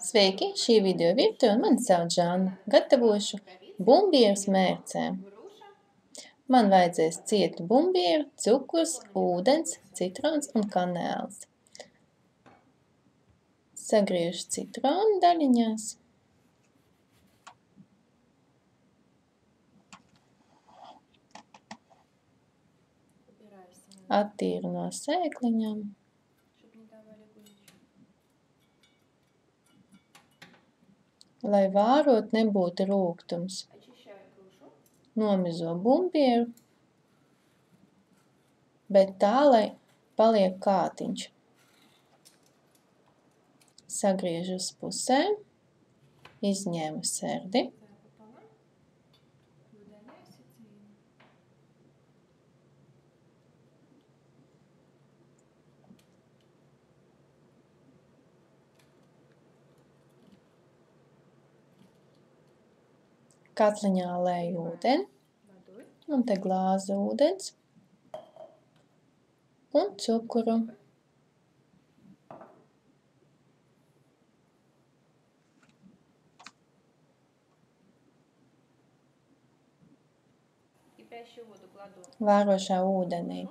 Sveiki, šī video virtuve un mani sauc Žanna. Gatavošu bumbierus mērcēm. Man vajadzēs cietu bumbieru, cukurs, ūdens, citrons un kanēls. Sagriežu citronu daļiņās. Attīru no sēkliņām. Lai vārot nebūtu rūgtums. Nomizo bumbieru, bet tā, lai paliek kātiņš. Sagriežu uz pusēm, izņēmu serdi. Katliņā lēju ūdeni, un te glāze ūdens un cukuru. Vārošā ūdenī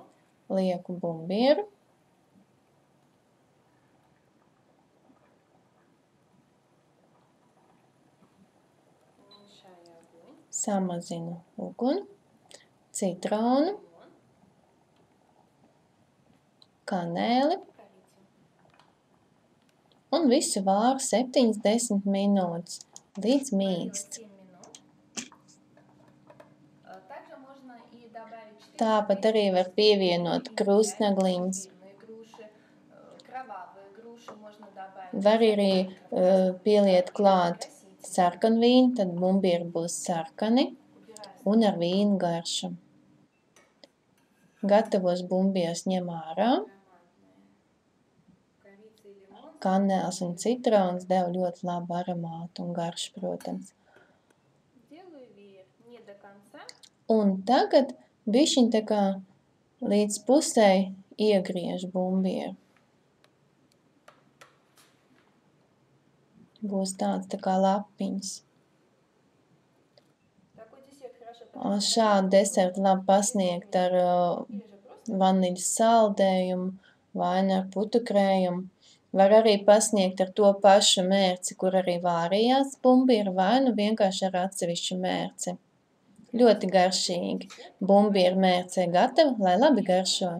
lieku bumbieru. Samazinu uguni, citronu, kanēli un visu vāru 7–10 minūtes līdz mīksts. Tāpat arī var pievienot krustnagliņas. Var arī pieliet klāt sarkanvīnu, tad bumbieri būs sarkani un ar vīnu garšu. Gatavos bumbierus ņem ārā. Kanēls un citrons deva ļoti labu aromātu un garšu, protams. Un tagad bišķiņ tā kā līdz pusei iegriež bumbieru. Būs tāds tā kā lapiņas. Un šādu desertu labi pasniegt ar vaniļas saldējumu vai ar putukrējumu. Var arī pasniegt ar to pašu mērci, kur arī vārījās bumbieri, vai nu vienkārši ar atsevišķu mērci. Ļoti garšīgi. Bumbieru mērce gatava, lai labi garšo.